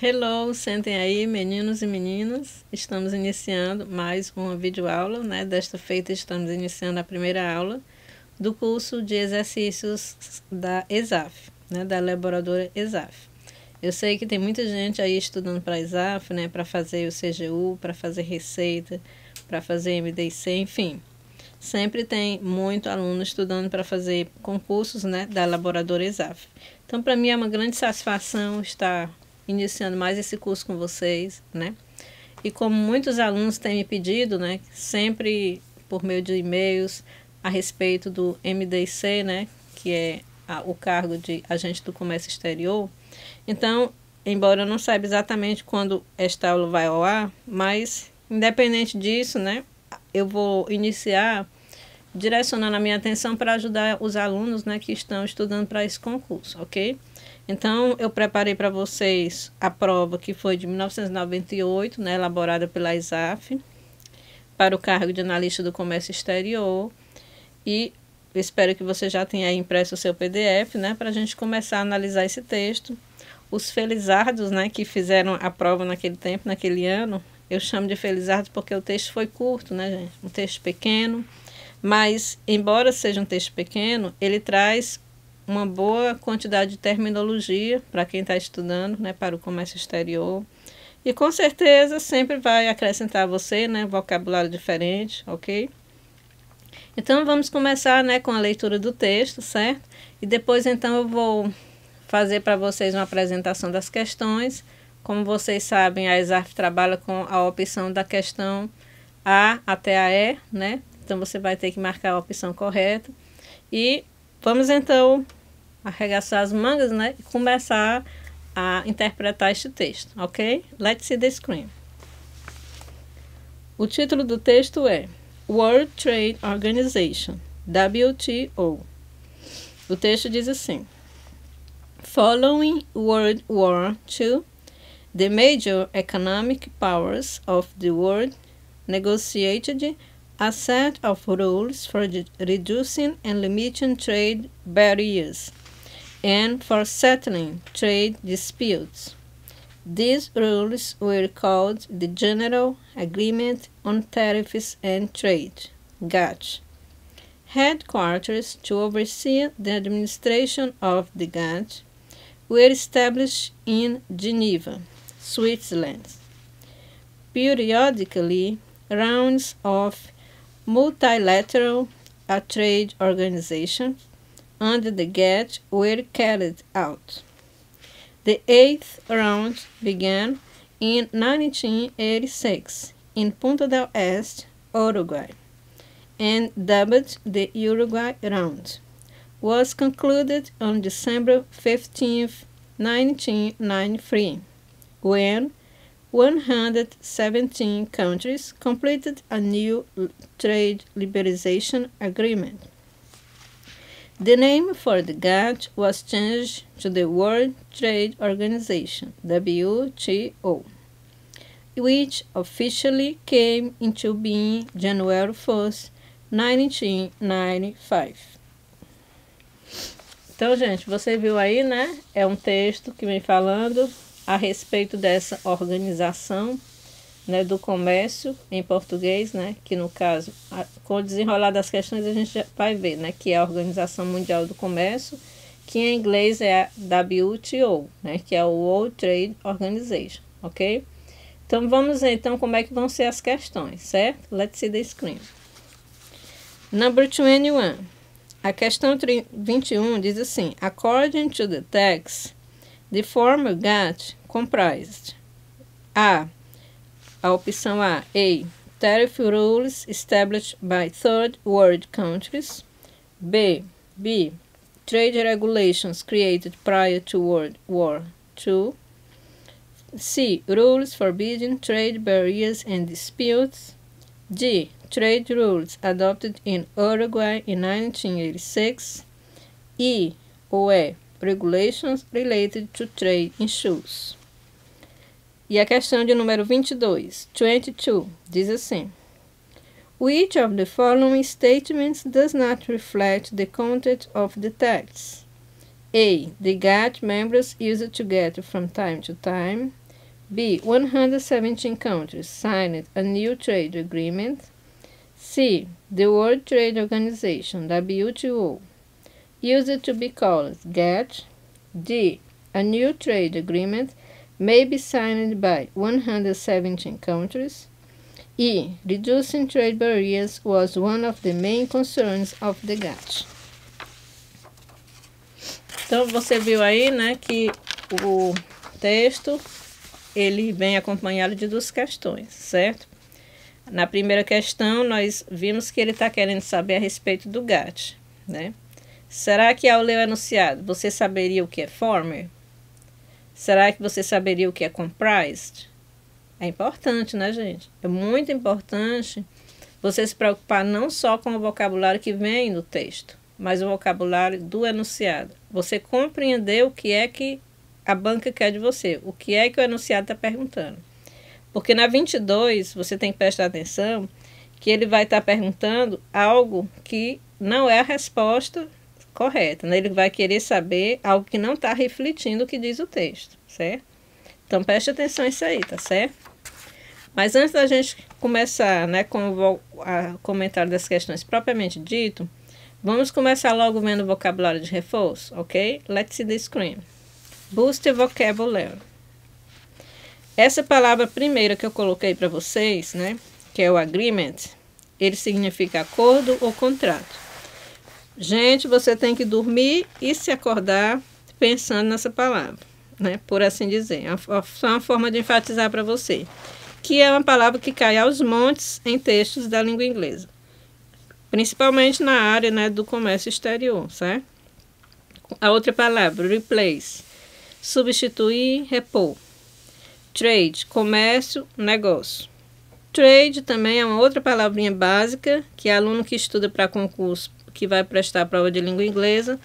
Hello, sentem aí, meninos e meninas. Estamos iniciando mais uma videoaula, né? Desta feita estamos iniciando a primeira aula do curso de exercícios da ESAF, né? Da elaboradora ESAF. Eu sei que tem muita gente aí estudando para a ESAF, né? Para fazer o CGU, para fazer receita, para fazer MDC, enfim. Sempre tem muito aluno estudando para fazer concursos, né? Da elaboradora ESAF. Então, para mim é uma grande satisfação estar iniciando mais esse curso com vocês, né? E como muitos alunos têm me pedido, né, sempre por meio de e-mails a respeito do MDC, né, que é o cargo de agente do comércio exterior. Então, embora eu não saiba exatamente quando esta aula vai ao ar, mas independente disso, né, eu vou iniciar direcionando a minha atenção para ajudar os alunos, né, que estão estudando para esse concurso, ok? Então, eu preparei para vocês a prova que foi de 1998, né, elaborada pela ESAF, para o cargo de analista do comércio exterior. E eu espero que você já tenha impresso o seu PDF, né, para a gente começar a analisar esse texto. Os felizardos, né, que fizeram a prova naquele tempo, naquele ano, eu chamo de felizardos porque o texto foi curto, né, gente? Um texto pequeno, mas, embora seja um texto pequeno, ele traz uma boa quantidade de terminologia para quem está estudando, né, para o comércio exterior. E com certeza sempre vai acrescentar a você, né, vocabulário diferente, ok? Então vamos começar, né, com a leitura do texto, certo? E depois então eu vou fazer para vocês uma apresentação das questões. Como vocês sabem, a ESAF trabalha com a opção da questão A até a E, né? Então você vai ter que marcar a opção correta. E vamos então arregaçar as mangas, né, e começar a interpretar este texto, ok? Let's see the screen. O título do texto é World Trade Organization, WTO. O texto diz assim: Following World War II, the major economic powers of the world negotiated a set of rules for reducing and limiting trade barriers and for settling trade disputes. These rules were called the General Agreement on Tariffs and Trade, GATT. Headquarters to oversee the administration of the GATT were established in Geneva, Switzerland. Periodically, rounds of multilateral trade organization under the GATT were carried out. The 8th round began in 1986 in Punta del Este, Uruguay, and dubbed the Uruguay Round, was concluded on December 15, 1993, when 117 countries completed a new trade liberalization agreement. The name for the GATT was changed to the World Trade Organization, WTO, which officially came into being January 1st, 1995. Então, gente, você viu aí, né? É um texto que vem falando a respeito dessa organização, né, do comércio em português, né, que no caso, com o desenrolar das questões a gente já vai ver, né, que é a Organização Mundial do Comércio, que em inglês é a WTO, né, que é o World Trade Organization, ok? Então vamos ver então como é que vão ser as questões, certo? Let's see the screen. Number 21. A questão 21 diz assim: According to the text, the former GATT comprised a opção A, tariff rules established by third world countries. B, trade regulations created prior to World War II. C, rules forbidding trade barriers and disputes. D, trade rules adopted in Uruguay in 1986. E, regulations related to trade in shoes. E a questão de número 22, diz assim: Which of the following statements does not reflect the content of the text? A. The GATT members used together from time to time. B. 117 countries signed a new trade agreement. C. The World Trade Organization, WTO, used to be called GATT. D. A new trade agreement may be signed by 117 countries. E. Reducing trade barriers was one of the main concerns of the GATT. Então, você viu aí, né, que o texto, ele vem acompanhado de duas questões, certo? Na primeira questão, nós vimos que ele está querendo saber a respeito do GATT, né? Será que ao ler o enunciado, você saberia o que é former? Será que você saberia o que é comprised? É importante, né, gente? É muito importante você se preocupar não só com o vocabulário que vem no texto, mas o vocabulário do enunciado. Você compreender o que é que a banca quer de você, o que é que o enunciado está perguntando. Porque na 22, você tem que prestar atenção que ele vai estar perguntando algo que não é a resposta correta, né? Ele vai querer saber algo que não está refletindo o que diz o texto, certo? Então, preste atenção nisso aí, tá certo? Mas antes da gente começar, né, com o comentário das questões propriamente dito, vamos começar logo vendo o vocabulário de reforço, ok? Let's see the screen. Boost vocabulary. Essa palavra primeira que eu coloquei para vocês, né, que é o agreement, ele significa acordo ou contrato. Gente, você tem que dormir e se acordar pensando nessa palavra, né, por assim dizer. É só uma forma de enfatizar para você, que é uma palavra que cai aos montes em textos da língua inglesa, principalmente na área, né, do comércio exterior, certo? A outra palavra, replace, substituir, repor. Trade, comércio, negócio. Trade também é uma outra palavrinha básica que aluno que estuda para concurso, que vai prestar a prova de língua inglesa,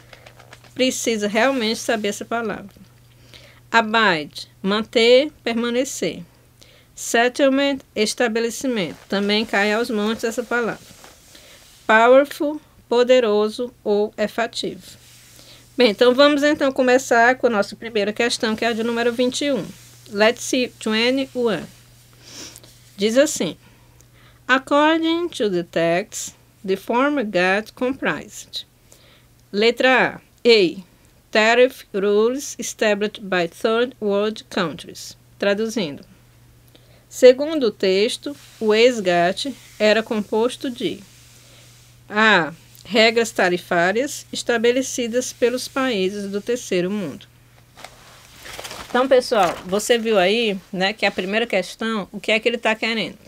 precisa realmente saber essa palavra. Abide, manter, permanecer. Settlement, estabelecimento. Também cai aos montes essa palavra. Powerful, poderoso ou efetivo. Bem, então vamos então começar com a nossa primeira questão, que é a de número 21. Let's see 21. Diz assim: According to the text, the former GATT comprised. Letra A. Tariff rules established by third world countries. Traduzindo. Segundo o texto, o ex-GATT era composto de A. Regras tarifárias estabelecidas pelos países do terceiro mundo. Então, pessoal, você viu aí, né, que a primeira questão, o que é que ele está querendo?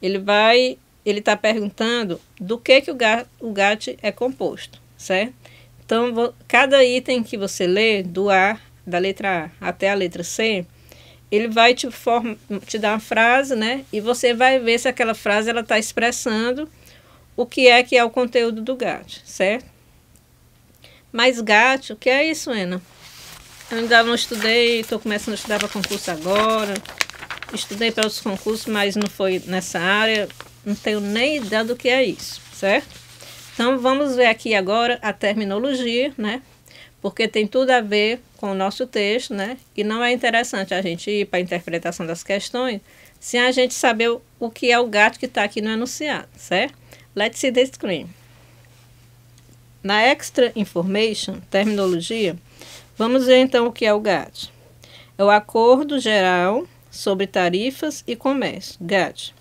Ele está perguntando do que o GATT é composto, certo? Então, cada item que você lê, da letra A até a letra C, ele vai te dar uma frase, né? E você vai ver se aquela frase está expressando o que é o conteúdo do GATT, certo? Mas GATT, o que é isso, Ana? Eu ainda não estudei, estou começando a estudar para concurso agora. Estudei para outros concursos, mas não foi nessa área. Não tenho nem ideia do que é isso, certo? Então, vamos ver aqui agora a terminologia, né? Porque tem tudo a ver com o nosso texto, né? E não é interessante a gente ir para a interpretação das questões sem a gente saber o que é o GATT que está aqui no enunciado, certo? Let's see the screen. Na extra information, terminologia, vamos ver então o que é o GATT. É o Acordo Geral sobre Tarifas e Comércio, GATT,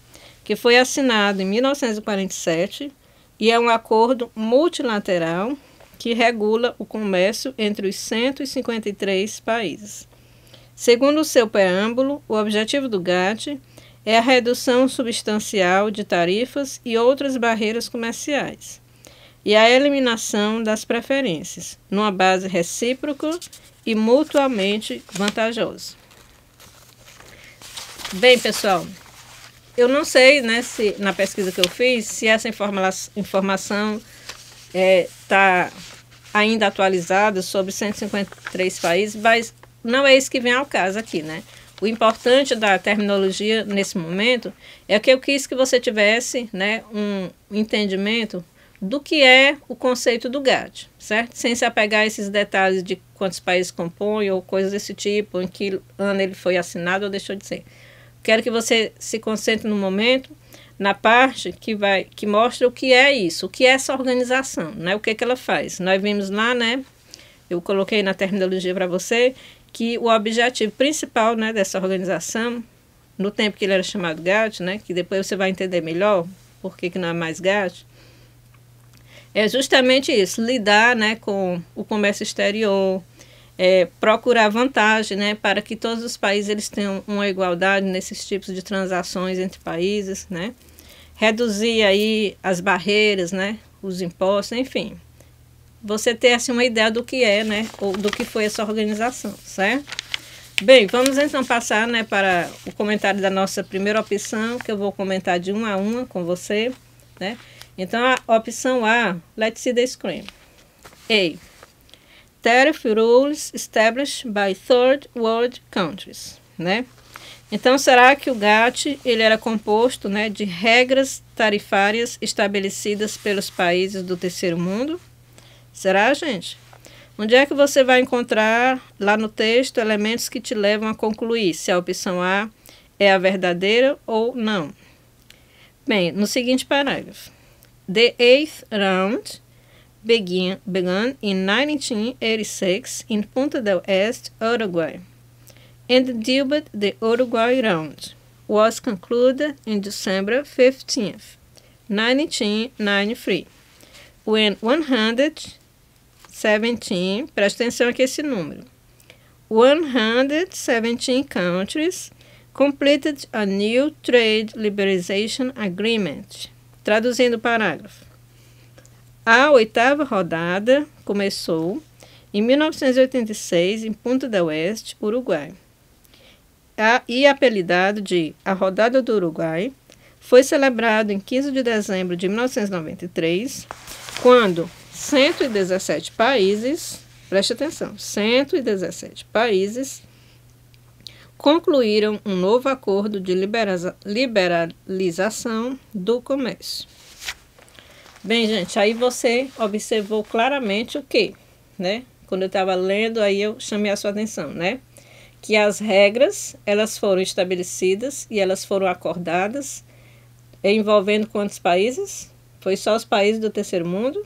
que foi assinado em 1947 e é um acordo multilateral que regula o comércio entre os 153 países. Segundo o seu preâmbulo, o objetivo do GATT é a redução substancial de tarifas e outras barreiras comerciais e a eliminação das preferências, numa base recíproca e mutuamente vantajosa. Bem, pessoal, eu não sei, né, se na pesquisa que eu fiz, se essa informação está ainda atualizada sobre 153 países, mas não é isso que vem ao caso aqui, né? O importante da terminologia nesse momento é que eu quis que você tivesse, né, um entendimento do que é o conceito do GATT, certo? Sem se apegar a esses detalhes de quantos países compõem ou coisas desse tipo, em que ano ele foi assinado ou deixou de ser. Quero que você se concentre no momento, na parte que mostra o que é isso, o que é essa organização, né? O que ela faz. Nós vimos lá, né? Eu coloquei na terminologia para você que o objetivo principal, né, dessa organização, no tempo que ele era chamado GATT, né, que depois você vai entender melhor por que não é mais GATT, é justamente isso, lidar, né, com o comércio exterior, procurar vantagem, né, para que todos os países eles tenham uma igualdade nesses tipos de transações entre países, né, reduzir aí as barreiras, né, os impostos, enfim. Você ter assim uma ideia do que é, né, ou do que foi essa organização, certo? Bem, vamos então passar, né, para o comentário da nossa primeira opção, que eu vou comentar de uma a uma com você, né? Então, a opção A, let's see the screen. A. Tariff rules established by third world countries, né? Então, será que o GATT ele era composto, né, de regras tarifárias estabelecidas pelos países do terceiro mundo? Será, gente? Onde é que você vai encontrar lá no texto elementos que te levam a concluir se a opção A é a verdadeira ou não? Bem, no seguinte parágrafo. The eighth round began in 1986 in Punta del Este, Uruguay, and the Uruguay round was concluded in December 15th, 1993, when 117, presta atenção aqui esse número, 117 countries completed a new trade liberalization agreement. Traduzindo o parágrafo. A oitava rodada começou em 1986 em Punta del Este, Uruguai. E apelidado de a Rodada do Uruguai, foi celebrado em 15 de dezembro de 1993, quando 117 países, preste atenção, 117 países concluíram um novo acordo de liberalização do comércio. Bem, gente, aí você observou claramente o quê, né? Quando eu estava lendo, aí eu chamei a sua atenção, né? Que as regras, elas foram estabelecidas e elas foram acordadas envolvendo quantos países? Foi só os países do terceiro mundo?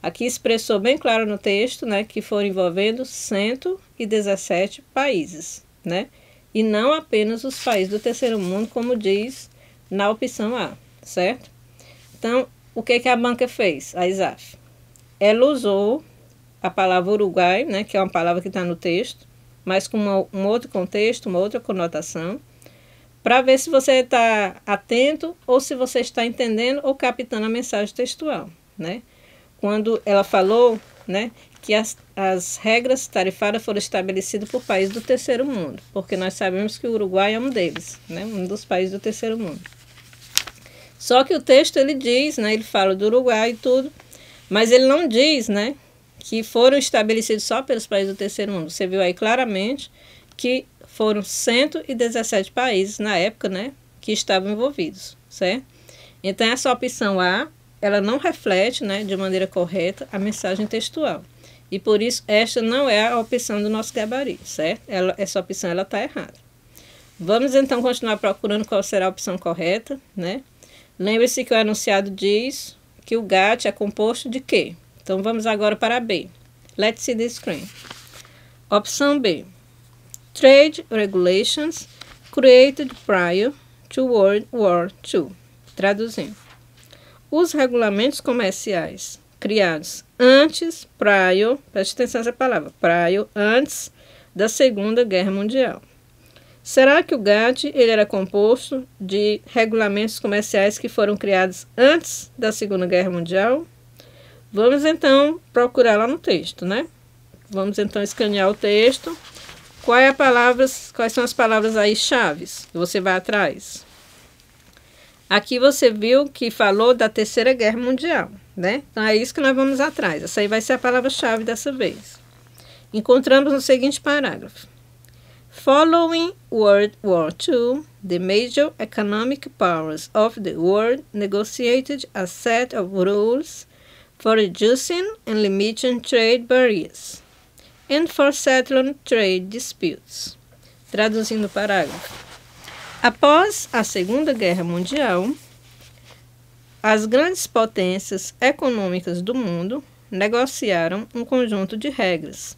Aqui expressou bem claro no texto, né, que foram envolvendo 117 países, né? E não apenas os países do terceiro mundo, como diz na opção A, certo? Então, o que a banca fez, a ISAF? Ela usou a palavra Uruguai, né, que é uma palavra que está no texto, mas com um outro contexto, uma outra conotação, para ver se você está atento ou se você está entendendo ou captando a mensagem textual, né? Quando ela falou, né, que as regras tarifárias foram estabelecidas por países do terceiro mundo, porque nós sabemos que o Uruguai é um deles, né, um dos países do terceiro mundo. Só que o texto ele diz, né, ele fala do Uruguai e tudo, mas ele não diz, né, que foram estabelecidos só pelos países do terceiro mundo. Você viu aí claramente que foram 117 países na época, né, que estavam envolvidos, certo? Então essa opção A, ela não reflete, né, de maneira correta a mensagem textual. E por isso esta não é a opção do nosso gabarito, certo? Essa opção ela está errada. Vamos então continuar procurando qual será a opção correta, né? Lembre-se que o enunciado diz que o GATT é composto de quê? Então vamos agora para B. Let's see the screen. Opção B. Trade regulations created prior to World War II. Traduzindo. Os regulamentos comerciais criados antes, prior, preste atenção nessa palavra, prior, antes da Segunda Guerra Mundial. Será que o GATT ele era composto de regulamentos comerciais que foram criados antes da Segunda Guerra Mundial? Vamos então procurar lá no texto, né? Vamos então escanear o texto. Quais são as palavras aí chaves que você vai atrás? Aqui você viu que falou da Terceira Guerra Mundial, né? Então é isso que nós vamos atrás. Essa aí vai ser a palavra-chave dessa vez. Encontramos no seguinte parágrafo. Following World War II, the major economic powers of the world negotiated a set of rules for reducing and limiting trade barriers, and for settling trade disputes. Traduzindo o parágrafo. Após a Segunda Guerra Mundial, as grandes potências econômicas do mundo negociaram um conjunto de regras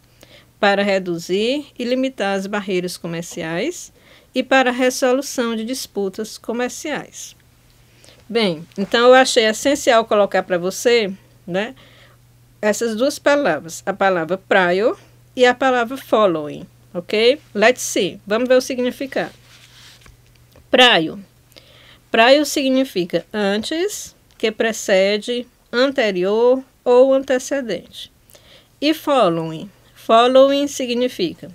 para reduzir e limitar as barreiras comerciais e para a resolução de disputas comerciais. Bem, então eu achei essencial colocar para você, né, essas duas palavras, a palavra prior e a palavra following, ok? Let's see, vamos ver o significado. Prior. Prior significa antes, que precede, anterior ou antecedente. E following. Following significa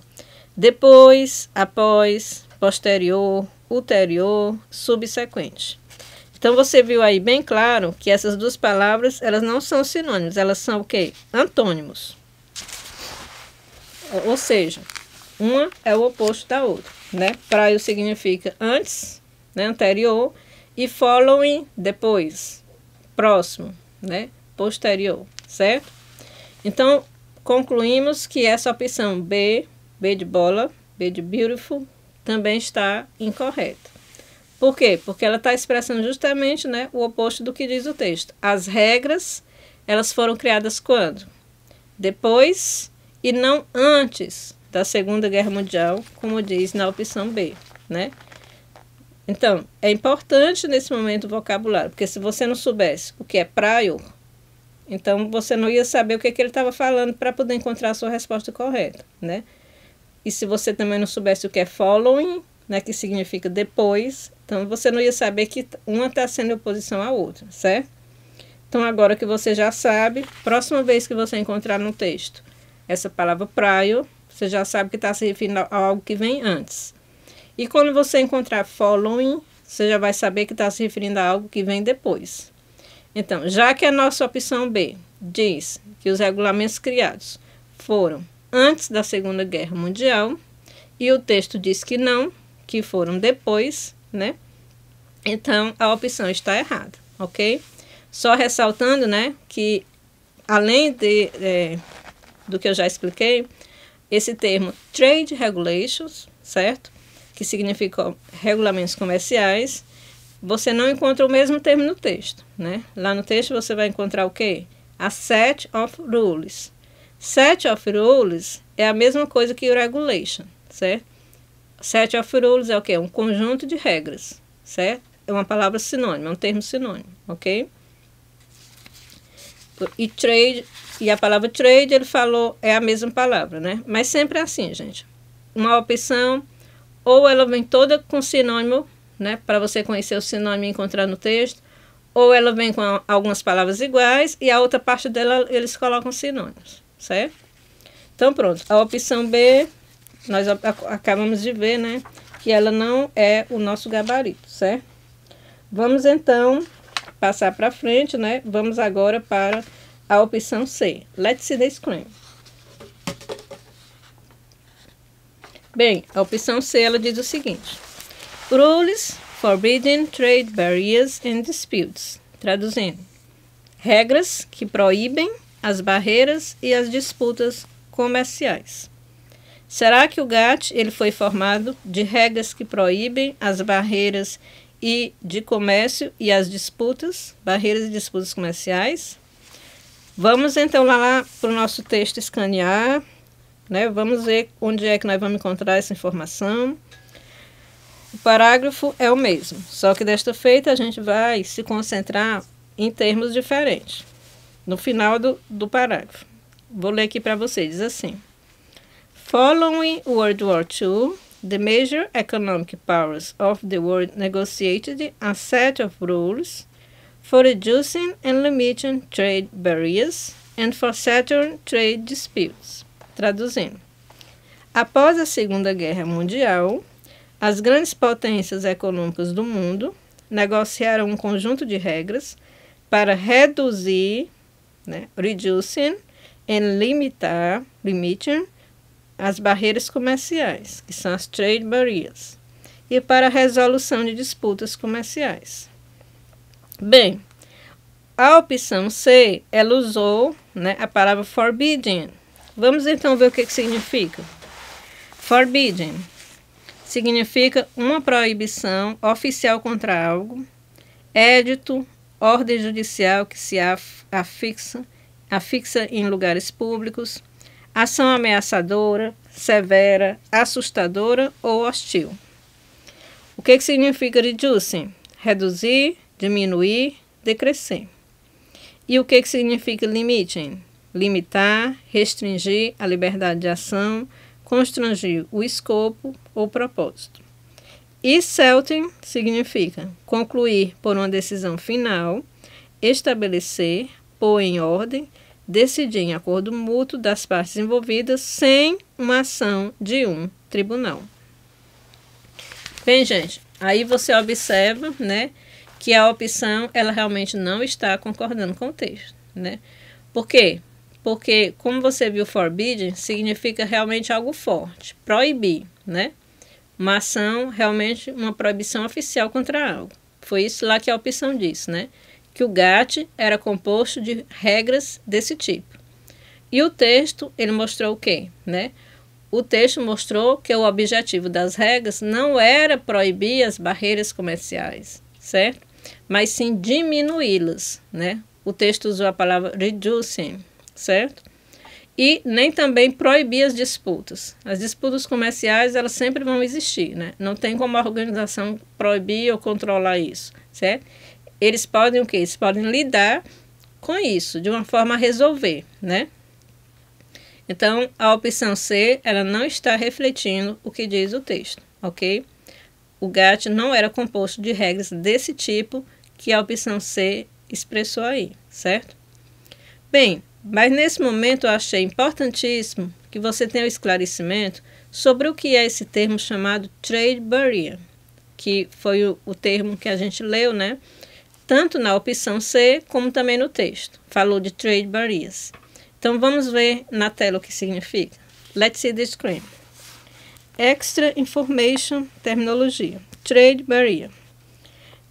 depois, após, posterior, ulterior, subsequente. Então, você viu aí bem claro que essas duas palavras, elas não são sinônimos, elas são o quê? Antônimos. Ou seja, uma é o oposto da outra, né? Prior significa antes, né? Anterior, e following, depois, próximo, né? Posterior, certo? Então, concluímos que essa opção B, B de bola, B de beautiful, também está incorreta. Por quê? Porque ela está expressando justamente, né, o oposto do que diz o texto. As regras, elas foram criadas quando? Depois e não antes da Segunda Guerra Mundial, como diz na opção B, né? Então, é importante nesse momento o vocabulário, porque se você não soubesse o que é prior, então você não ia saber o que ele estava falando para poder encontrar a sua resposta correta, né? E se você também não soubesse o que é following, né, que significa depois, então você não ia saber que uma está sendo em oposição à outra, certo? Então agora que você já sabe, próxima vez que você encontrar no texto essa palavra prior, você já sabe que está se referindo a algo que vem antes. E quando você encontrar following, você já vai saber que está se referindo a algo que vem depois. Então, já que a nossa opção B diz que os regulamentos criados foram antes da Segunda Guerra Mundial, e o texto diz que não, que foram depois, né? Então, a opção está errada, ok? Só ressaltando, né, que além do que eu já expliquei, esse termo Trade Regulations, certo? Que significa regulamentos comerciais, você não encontra o mesmo termo no texto, né? Lá no texto você vai encontrar o quê? A set of rules. Set of rules é a mesma coisa que o regulation, certo? Set of rules é o quê? Um conjunto de regras, certo? É uma palavra sinônima, é um termo sinônimo, ok? E trade, e a palavra trade, ele falou, é a mesma palavra, né? Mas sempre é assim, gente. Uma opção, ou ela vem toda com sinônimo, né? Para você conhecer o sinônimo e encontrar no texto, ou ela vem com algumas palavras iguais e a outra parte dela eles colocam sinônimos, certo? Então, pronto. A opção B, nós acabamos de ver, né? Que ela não é o nosso gabarito, certo? Vamos, então, passar para frente, né? Vamos agora para a opção C. Let's see the screen. Bem, a opção C, ela diz o seguinte. Rules forbidding trade barriers and disputes. Traduzindo. Regras que proíbem as barreiras e as disputas comerciais. Será que o GATT ele foi formado de regras que proíbem as barreiras e de comércio e as disputas, barreiras e disputas comerciais? Vamos então lá para o nosso texto escanear, né? Vamos ver onde é que nós vamos encontrar essa informação. O parágrafo é o mesmo, só que desta feita a gente vai se concentrar em termos diferentes. No final do parágrafo. Vou ler aqui para vocês, diz assim. Following World War II, the major economic powers of the world negotiated a set of rules for reducing and limiting trade barriers and for settling trade disputes. Traduzindo. Após a Segunda Guerra Mundial, as grandes potências econômicas do mundo negociaram um conjunto de regras para reduzir, né, reducing and limiting as barreiras comerciais, que são as trade barriers, e para a resolução de disputas comerciais. Bem, A opção C, ela usou, né, a palavra forbidden. Vamos então ver o que significa. Forbidden significa uma proibição oficial contra algo, édito, ordem judicial que se afixa em lugares públicos, ação ameaçadora, severa, assustadora ou hostil. O que significa reducing? Reduzir, diminuir, decrescer. E o que significa limiting? Limitar, restringir a liberdade de ação, constranger o escopo ou propósito. E settling significa concluir por uma decisão final, estabelecer, pôr em ordem, decidir em acordo mútuo das partes envolvidas sem uma ação de um tribunal. Bem, gente, aí você observa, né, que a opção ela realmente não está concordando com o texto, né? Por quê? Porque, como você viu, forbidden significa realmente algo forte, proibir, né? Uma ação, realmente uma proibição oficial contra algo. Foi isso lá que a opção disse, né? Que o GATT era composto de regras desse tipo. E o texto, ele mostrou o quê, né? O texto mostrou que o objetivo das regras não era proibir as barreiras comerciais, certo? Mas sim diminuí-las, né? O texto usou a palavra reducing, certo? E nem também proibir as disputas. As disputas comerciais, elas sempre vão existir, né? Não tem como a organização proibir ou controlar isso, certo? Eles podem o quê? Eles podem lidar com isso, de uma forma a resolver, né? Então, a opção C, ela não está refletindo o que diz o texto, ok? O GATT não era composto de regras desse tipo que a opção C expressou aí, certo? Bem, mas nesse momento eu achei importantíssimo que você tenha o esclarecimento sobre o que é esse termo chamado trade barrier, que foi o termo que a gente leu, né? Tanto na opção C como também no texto. Falou de trade barriers. Então vamos ver na tela o que significa. Let's see the screen. Extra information, terminologia. Trade barrier.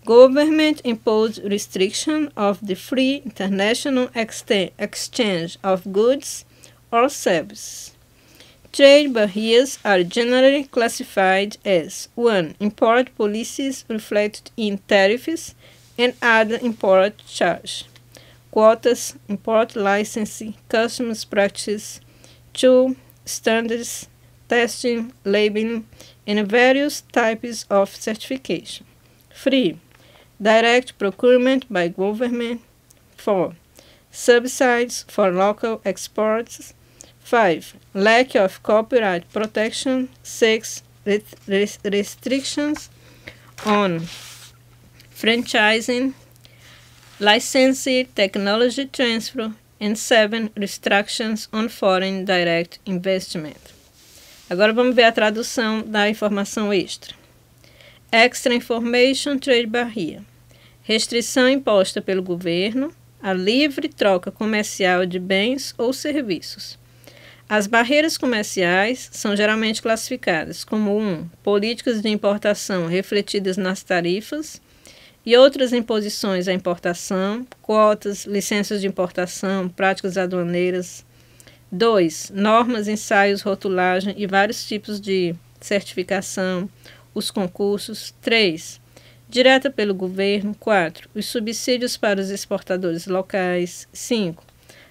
Government-imposed restriction of the free international exchange of goods or services. Trade barriers are generally classified as 1. Import policies reflected in tariffs and other import charges. Quotas, import licensing, customs practices. 2. Standards, testing, labeling, and various types of certification. 3. Direct procurement by government. 4. Subsidies for local exports. 5. Lack of copyright protection. 6. Restrictions on franchising, licensing, technology transfer. And 7. Restrictions on foreign direct investment. Agora vamos ver a tradução da informação extra. Extra Information Trade Barrier. Restrição imposta pelo governo à livre troca comercial de bens ou serviços. As barreiras comerciais são geralmente classificadas como 1. Políticas de importação refletidas nas tarifas e outras imposições à importação, quotas, licenças de importação, práticas aduaneiras. 2. Normas, ensaios, rotulagem e vários tipos de certificação, os concursos. 3. Direta pelo governo. 4. Os subsídios para os exportadores locais. 5.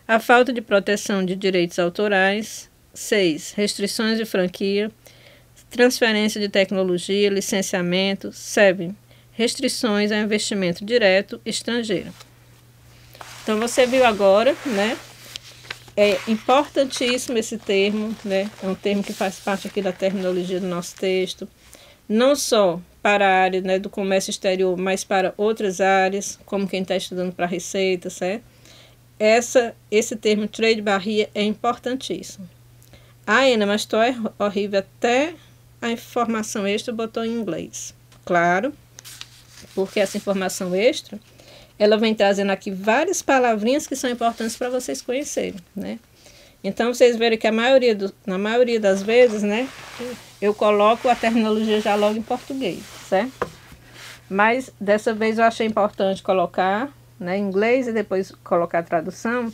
A falta de proteção de direitos autorais. 6. Restrições de franquia, transferência de tecnologia, licenciamento. 7. Restrições ao investimento direto estrangeiro. Então, você viu agora, né? É importantíssimo esse termo, né? É um termo que faz parte aqui da terminologia do nosso texto. Não só para a área, né, do comércio exterior, mas para outras áreas, como quem está estudando para receita, certo? Esse termo trade barrier é importantíssimo. Ah, Ana, mas estou horrível, até a informação extra botou em inglês. Claro, porque essa informação extra, ela vem trazendo aqui várias palavrinhas que são importantes para vocês conhecerem, né? Então, vocês verem que na maioria das vezes, né, eu coloco a terminologia já logo em português, certo? Mas, dessa vez, eu achei importante colocar, né, em inglês e depois colocar a tradução,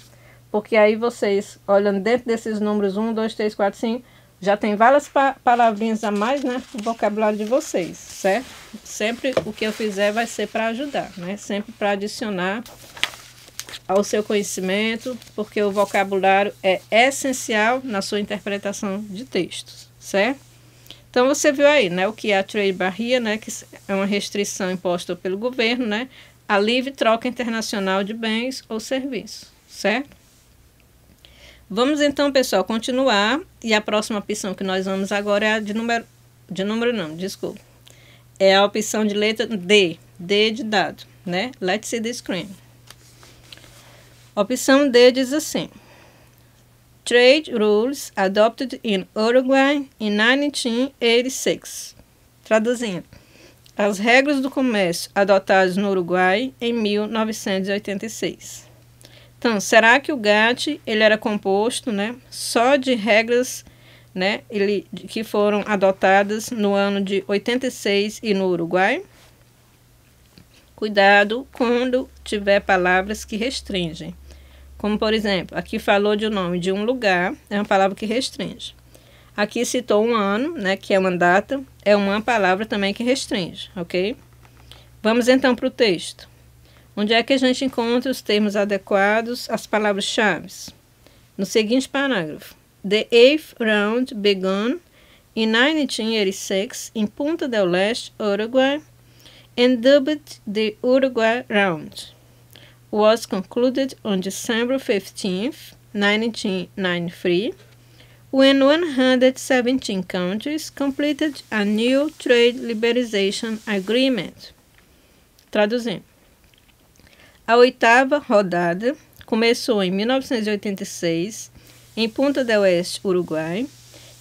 porque aí vocês, olhando dentro desses números 1, 2, 3, 4, 5, já tem várias palavrinhas a mais, né, no vocabulário de vocês, certo? Sempre o que eu fizer vai ser para ajudar, né, sempre para adicionar ao seu conhecimento, porque o vocabulário é essencial na sua interpretação de textos, certo? Então, você viu aí, né, o que é a trade barrier, né, que é uma restrição imposta pelo governo, né, a livre troca internacional de bens ou serviços, certo? Vamos então, pessoal, continuar, e a próxima opção que nós vamos agora é a é a opção de letra D de dado, né? Let's see the screen. Opção D diz assim: Trade rules adopted in Uruguay in 1986. Traduzindo, as regras do comércio adotadas no Uruguai em 1986. Então, será que o GATT ele era composto, né, só de regras, né, que foram adotadas no ano de 86 e no Uruguai? Cuidado quando tiver palavras que restringem. Como, por exemplo, aqui falou de o nome de um lugar, é uma palavra que restringe. Aqui citou um ano, né, que é uma data, é uma palavra também que restringe, ok? Vamos então para o texto. Onde é que a gente encontra os termos adequados às palavras-chave? No seguinte parágrafo. The eighth round began in 1986 in Punta del Este, Uruguay, and dubbed the Uruguay Round. Was concluded on December 15th, 1993, when 117 countries completed a new trade liberalization agreement. Traduzindo. A 8ª rodada começou em 1986, em Punta del Este, Uruguai,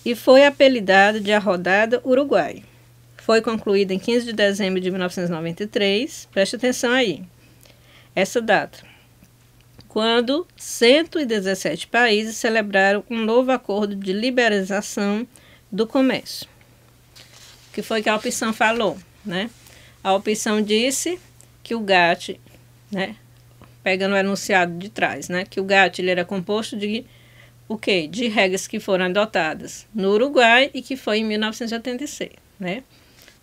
e foi apelidada de a Rodada Uruguai. Foi concluída em 15 de dezembro de 1993, preste atenção aí, essa data, quando 117 países celebraram um novo acordo de liberalização do comércio. O que foi que a opção falou, né? A opção disse que o GATT, né, pegando o enunciado de trás, né, que o GATT ele era composto de o quê? De regras que foram adotadas no Uruguai e que foi em 1986, né?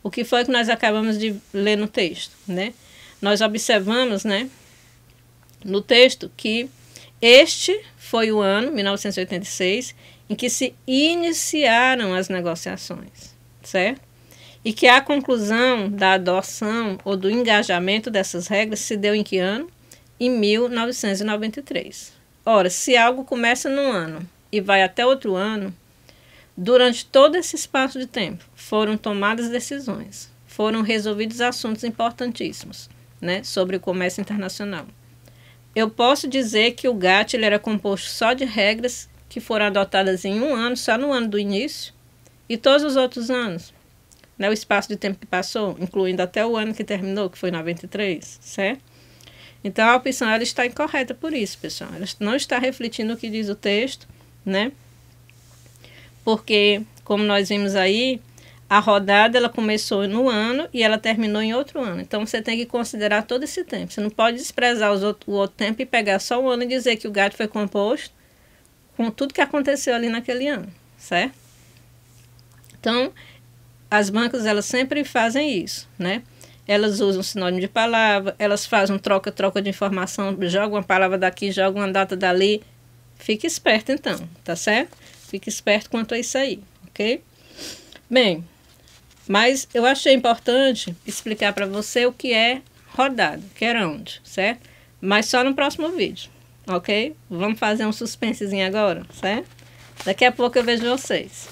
O que foi que nós acabamos de ler no texto, né? Nós observamos, né, no texto que este foi o ano, 1986, em que se iniciaram as negociações, certo? E que a conclusão da adoção ou do engajamento dessas regras se deu em que ano? Em 1993. Ora, se algo começa num ano e vai até outro ano, durante todo esse espaço de tempo foram tomadas decisões, foram resolvidos assuntos importantíssimos, né, sobre o comércio internacional. Eu posso dizer que o GATT ele era composto só de regras que foram adotadas em um ano, só no ano do início, e todos os outros anos, né, o espaço de tempo que passou, incluindo até o ano que terminou, que foi 93, certo? Então, a opção ela está incorreta por isso, pessoal. Ela não está refletindo o que diz o texto, né? Porque, como nós vimos aí, a rodada ela começou no ano e ela terminou em outro ano. Então, você tem que considerar todo esse tempo. Você não pode desprezar o outro tempo e pegar só um ano e dizer que o GATT foi composto com tudo que aconteceu ali naquele ano, certo? Então, as bancas elas sempre fazem isso, né? Elas usam sinônimo de palavra, elas fazem troca de informação, jogam uma palavra daqui, jogam uma data dali. Fique esperto então, tá certo? Fique esperto quanto a isso aí, ok? Bem, mas eu achei importante explicar para você o que é rodada, que é round, certo? Mas só no próximo vídeo, ok? Vamos fazer um suspensezinho agora, certo? Daqui a pouco eu vejo vocês.